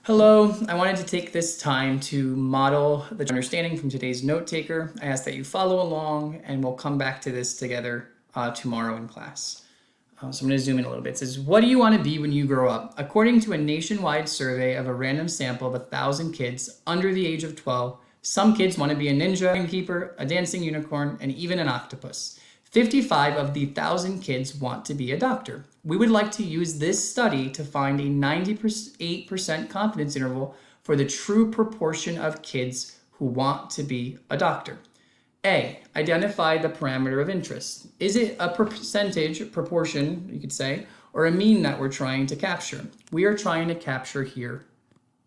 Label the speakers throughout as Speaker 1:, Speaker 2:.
Speaker 1: Hello, I wanted to take this time to model the understanding from today's note taker. I ask that you follow along and we'll come back to this together tomorrow in class. So I'm going to zoom in a little bit. It says, what do you want to be when you grow up? According to a nationwide survey of a random sample of 1,000 kids under the age of 12, some kids want to be a ninja keeper, a dancing unicorn, and even an octopus. 55 of the 1,000 kids want to be a doctor. We would like to use this study to find a 98% confidence interval for the true proportion of kids who want to be a doctor. A, identify the parameter of interest. Is it a percentage, proportion, you could say, or a mean that we're trying to capture? We are trying to capture here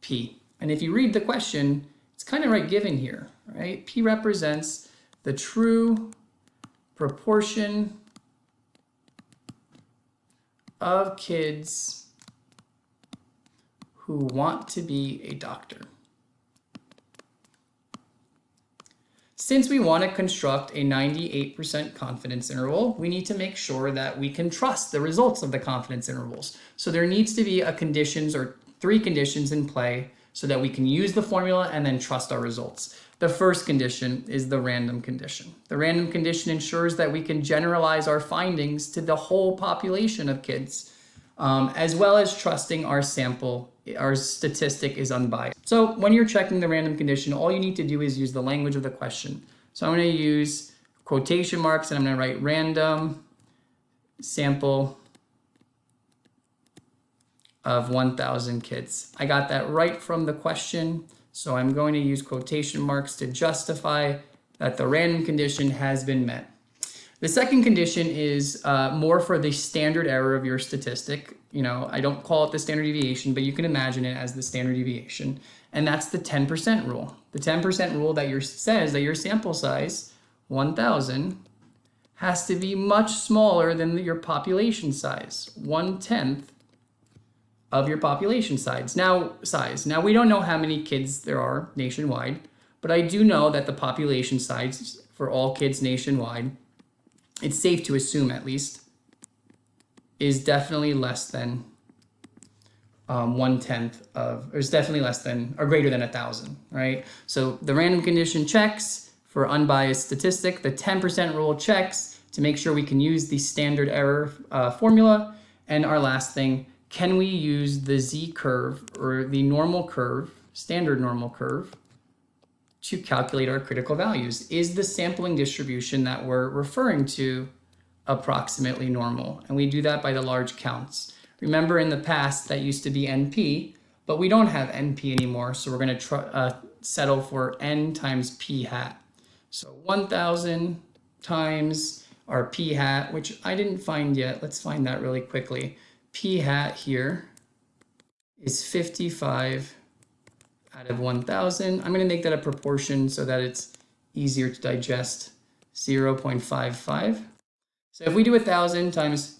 Speaker 1: P. And if you read the question, it's kind of right given here, right? P represents the true proportion of kids who want to be a doctor. Since we want to construct a 98% confidence interval, we need to make sure that we can trust the results of the confidence intervals. So there needs to be a conditions or 3 conditions in play so that we can use the formula and then trust our results. The first condition is the random condition. The random condition ensures that we can generalize our findings to the whole population of kids, as well as trusting our sample, our statistic is unbiased. So when you're checking the random condition, all you need to do is use the language of the question. So I'm going to use quotation marks and I'm going to write random sample of 1,000 kids. I got that right from the question. So I'm going to use quotation marks to justify that the random condition has been met. The second condition is more for the standard error of your statistic. You know, I don't call it the standard deviation, but you can imagine it as the standard deviation. And that's the 10% rule. The 10% rule that says that your sample size, 1,000, has to be much smaller than your population size, 1/10 of your population size. Now, we don't know how many kids there are nationwide, but I do know that the population size for all kids nationwide, it's safe to assume at least, is definitely less than 1/10 of, or is definitely less than or greater than 1,000, right? So the random condition checks for unbiased statistic. The 10% rule checks to make sure we can use the standard error formula. And our last thing, can we use the z-curve or the normal curve, standard normal curve, to calculate our critical values? Is the sampling distribution that we're referring to approximately normal? And we do that by the large counts. Remember in the past that used to be NP, but we don't have NP anymore, so we're going to settle for N times P hat. So 1,000 times our P hat, which I didn't find yet. Let's find that really quickly. P hat here is 55 out of 1,000. I'm going to make that a proportion so that it's easier to digest, 0.55. So if we do 1,000 times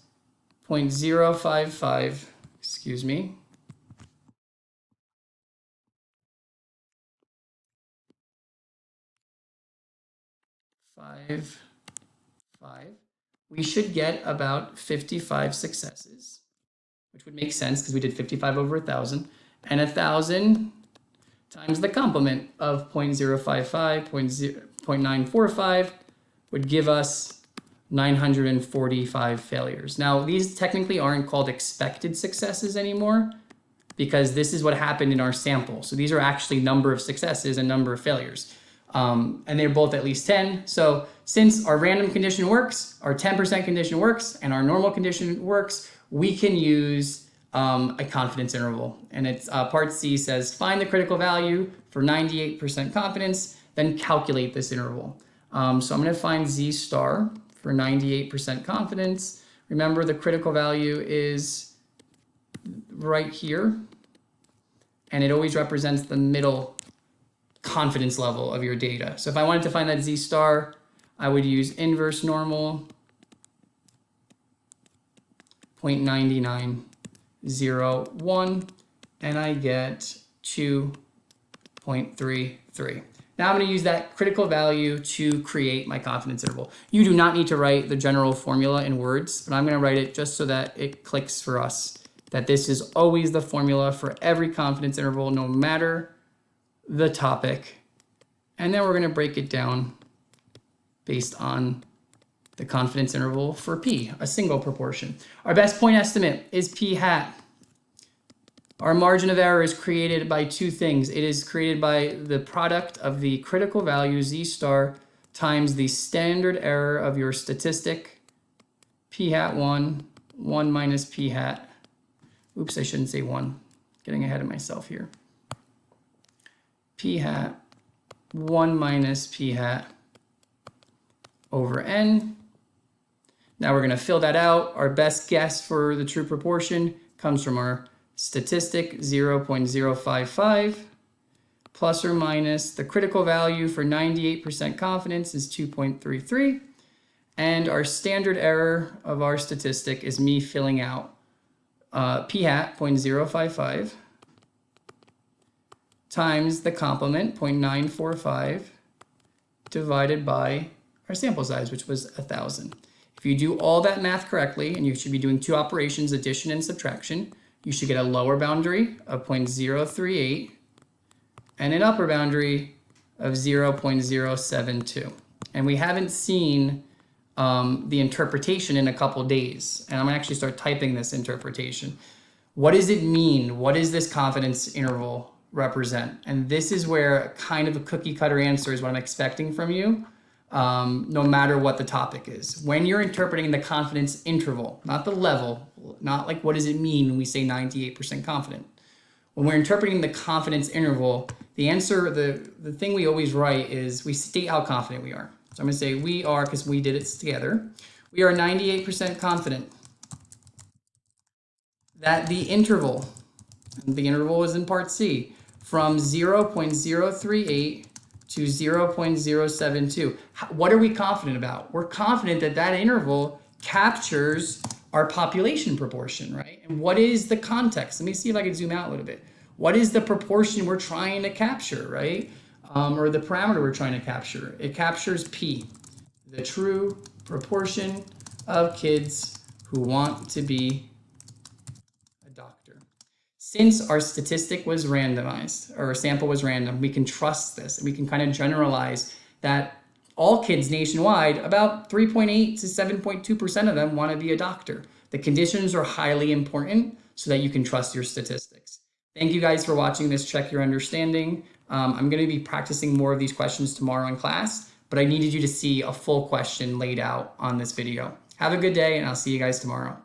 Speaker 1: 0.055, excuse me, five, we should get about 55 successes, which would make sense because we did 55 over 1,000, and 1,000 times the complement of 0.055, 0.945 would give us 945 failures. Now, these technically aren't called expected successes anymore because this is what happened in our sample. So these are actually number of successes and number of failures. And they're both at least 10. So since our random condition works, our 10% condition works, and our normal condition works, we can use a confidence interval. And it's part C says, find the critical value for 98% confidence, then calculate this interval. So I'm going to find Z star for 98% confidence. Remember, the critical value is right here, and it always represents the middle confidence level of your data. So if I wanted to find that Z star, I would use inverse normal 0.9901, and I get 2.33. Now I'm going to use that critical value to create my confidence interval. You do not need to write the general formula in words, but I'm going to write it just so that it clicks for us that this is always the formula for every confidence interval, no matter the topic. And then we're going to break it down based on the confidence interval for P, a single proportion. Our best point estimate is P hat. Our margin of error is created by two things. It is created by the product of the critical value Z star times the standard error of your statistic, P hat 1 minus P hat. Oops, I shouldn't say 1. Getting ahead of myself here. P hat 1 minus P hat over N. Now we're going to fill that out. Our best guess for the true proportion comes from our statistic 0.055 plus or minus the critical value for 98% confidence is 2.33. And our standard error of our statistic is me filling out P hat 0.055 times the complement 0.945 divided by our sample size, which was 1,000. If you do all that math correctly, and you should be doing two operations, addition and subtraction, you should get a lower boundary of 0.038 and an upper boundary of 0.072. And we haven't seen the interpretation in a couple days. And I'm gonna actually start typing this interpretation. What does it mean? What does this confidence interval represent? And this is where kind of a cookie cutter answer is what I'm expecting from you, no matter what the topic is. When you're interpreting the confidence interval, not the level, not like what does it mean when we say 98% confident. When we're interpreting the confidence interval, the answer, the thing we always write is we state how confident we are. So I'm going to say we are, because we did it together, we are 98% confident that the interval is in part C, from 0.038 to 0.072. What are we confident about? We're confident that that interval captures our population proportion, right? And what is the context? Let me see if I can zoom out a little bit. What is the proportion we're trying to capture, right? Or the parameter we're trying to capture? It captures P, the true proportion of kids who want to be a doctor. Since our statistic was randomized, or our sample was random, we can trust this, and we can kind of generalize that all kids nationwide, about 3.8 to 7.2% of them want to be a doctor. The conditions are highly important so that you can trust your statistics. Thank you guys for watching this Check Your Understanding. I'm going to be practicing more of these questions tomorrow in class, but I needed you to see a full question laid out on this video. Have a good day, and I'll see you guys tomorrow.